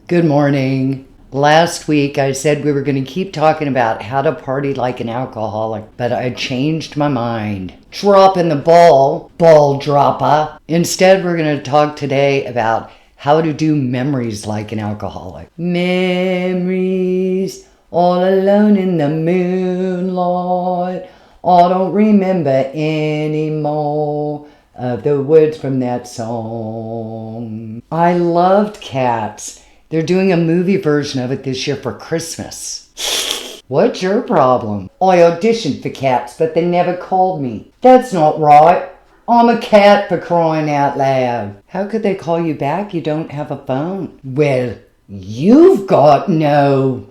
Good morning. Last week I said we were going to keep talking about how to party like an alcoholic, but I changed my mind. Dropping the ball dropper. Instead, we're going to talk today about how to do memories like an alcoholic. Memories, all alone in the moonlight. I don't remember anymore of the words from that song. I loved Cats. They're doing a movie version of it this year for Christmas. What's your problem? I auditioned for Cats, but they never called me. That's not right. I'm a cat, for crying out loud. How could they call you back? You don't have a phone. Well, you've got no.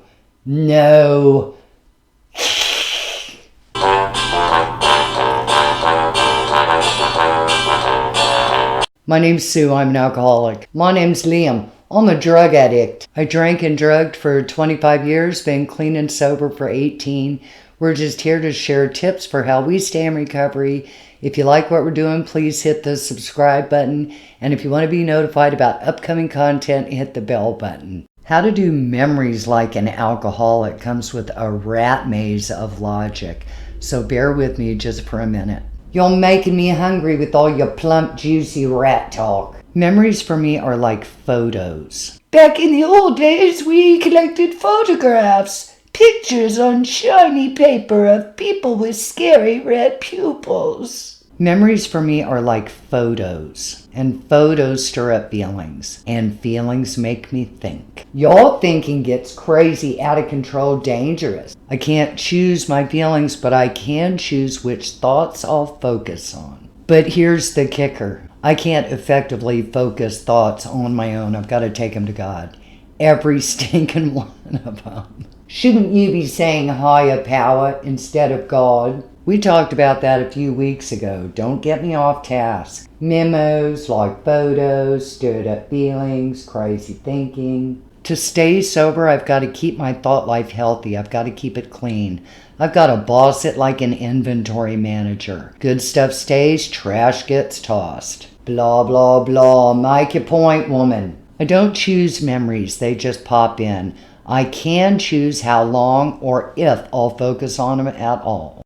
My name's Sue. I'm an alcoholic. My name's Liam. I'm a drug addict. I drank and drugged for 25 years, been clean and sober for 18. We're just here to share tips for how we stay in recovery. If you like what we're doing, please hit the subscribe button. And if you want to be notified about upcoming content, hit the bell button. How to do memories like an alcoholic comes with a rat maze of logic. So bear with me just for a minute. You're making me hungry with all your plump, juicy rat talk. Memories for me are like photos. Back in the old days, we collected photographs, pictures on shiny paper of people with scary red pupils. Memories for me are like photos, and photos stir up feelings, and feelings make me think. Your thinking gets crazy, out of control, dangerous. I can't choose my feelings, but I can choose which thoughts I'll focus on. But here's the kicker. I can't effectively focus thoughts on my own. I've got to take them to God. Every stinking one of them. Shouldn't you be saying higher power instead of God? We talked about that a few weeks ago. Don't get me off task. Memos like photos, stirred up feelings, crazy thinking. To stay sober, I've got to keep my thought life healthy. I've got to keep it clean. I've got to boss it like an inventory manager. Good stuff stays, trash gets tossed. Blah, blah, blah. Make your point, woman. I don't choose memories. They just pop in. I can choose how long or if I'll focus on them at all.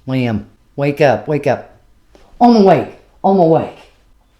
Liam, wake up. I'm awake.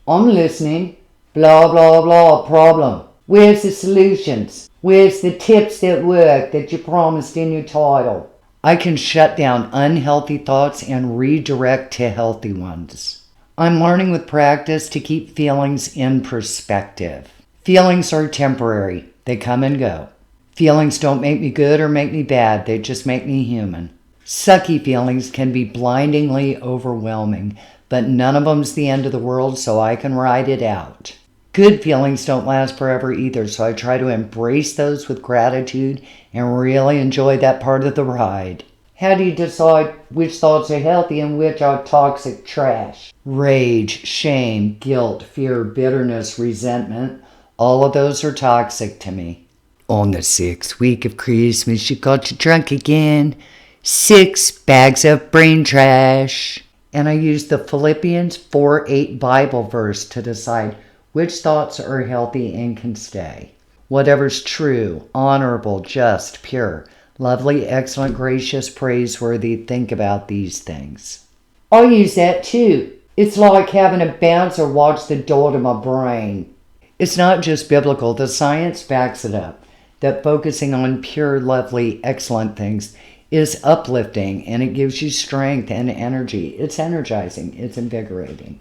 I'm listening. Blah, blah, blah. Problem. Where's the solutions? Where's the tips that work that you promised in your title? I can shut down unhealthy thoughts and redirect to healthy ones. I'm learning with practice to keep feelings in perspective. Feelings are temporary. They come and go. Feelings don't make me good or make me bad. They just make me human. Sucky feelings can be blindingly overwhelming, but none of them's the end of the world, so I can ride it out. Good feelings don't last forever either, so I try to embrace those with gratitude and really enjoy that part of the ride. How do you decide which thoughts are healthy and which are toxic trash? Rage, shame, guilt, fear, bitterness, resentment, all of those are toxic to me. On the 6th week of Christmas, you got you drunk again. 6 bags of brain trash. And I use the Philippians 4:8 Bible verse to decide which thoughts are healthy and can stay. Whatever's true, honorable, just, pure, lovely, excellent, gracious, praiseworthy, think about these things. I use that too. It's like having a bouncer watch the door to my brain. It's not just biblical. The science backs it up. That focusing on pure, lovely, excellent things is uplifting, and it gives you strength and energy. It's energizing. It's invigorating.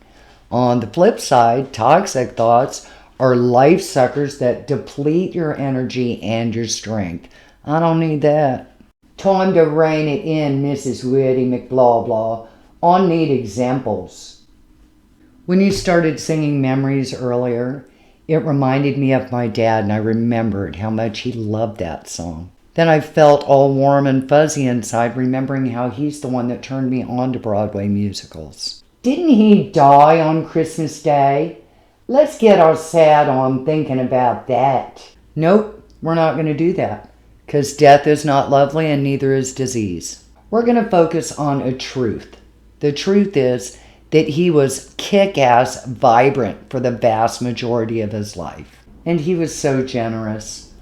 On the flip side, toxic thoughts are life suckers that deplete your energy and your strength. I don't need that. Time to rein it in, Mrs. Woody McBlah. I need examples. When you started singing Memories earlier, it reminded me of my dad, and I remembered how much he loved that song. Then I felt all warm and fuzzy inside, remembering how he's the one that turned me on to Broadway musicals. Didn't he die on Christmas Day? Let's get our sad on thinking about that. Nope, we're not going to do that, because death is not lovely and neither is disease. We're going to focus on a truth. The truth is that he was kick-ass vibrant for the vast majority of his life. And he was so generous.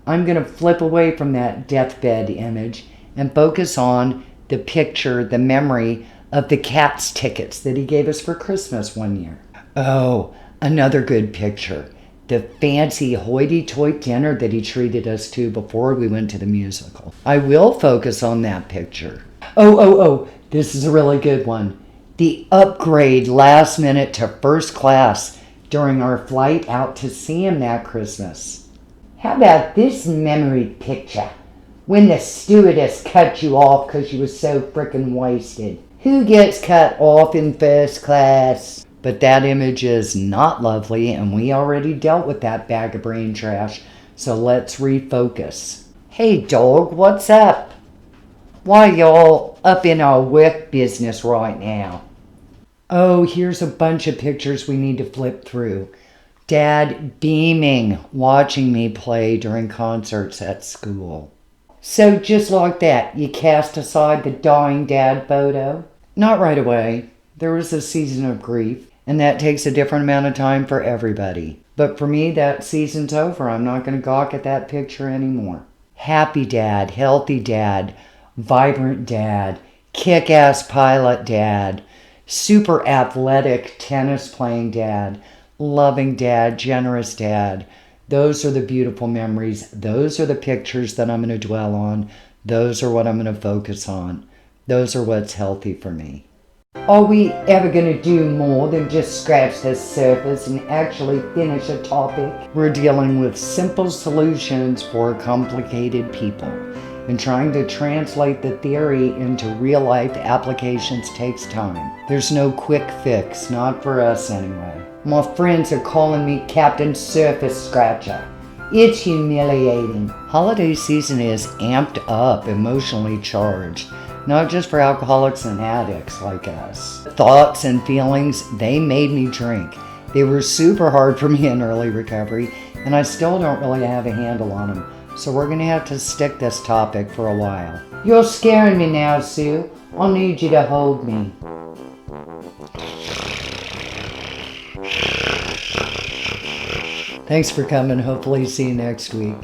I'm going to flip away from that deathbed image and focus on the picture, the memory of the cat's tickets that he gave us for Christmas one year. Oh, another good picture. The fancy hoity-toity dinner that he treated us to before we went to the musical. I will focus on that picture. Oh, this is a really good one. The upgrade last minute to first class during our flight out to see him that Christmas. How about this memory picture? When the stewardess cut you off because you were so frickin' wasted. Who gets cut off in first class? But that image is not lovely, and we already dealt with that bag of brain trash, so let's refocus. Hey dog, what's up? Why y'all up in our work business right now? Oh, here's a bunch of pictures we need to flip through. Dad beaming, watching me play during concerts at school. So just like that, you cast aside the dying dad photo? Not right away. There was a season of grief, and that takes a different amount of time for everybody. But for me, that season's over. I'm not going to gawk at that picture anymore. Happy dad, healthy dad, vibrant dad, kick-ass pilot dad, super athletic tennis playing dad, loving dad, generous dad. Those are the beautiful memories. Those are the pictures that I'm going to dwell on. Those are what I'm going to focus on. Those are what's healthy for me. Are we ever going to do more than just scratch the surface and actually finish a topic? We're dealing with simple solutions for complicated people. And trying to translate the theory into real-life applications takes time. There's no quick fix, not for us anyway. My friends are calling me Captain Surface Scratcher. It's humiliating. Holiday season is amped up, emotionally charged. Not just for alcoholics and addicts like us. Thoughts and feelings, they made me drink. They were super hard for me in early recovery, and I still don't really have a handle on them. So we're going to have to stick this topic for a while. You're scaring me now, Sue. I'll need you to hold me. Thanks for coming. Hopefully see you next week.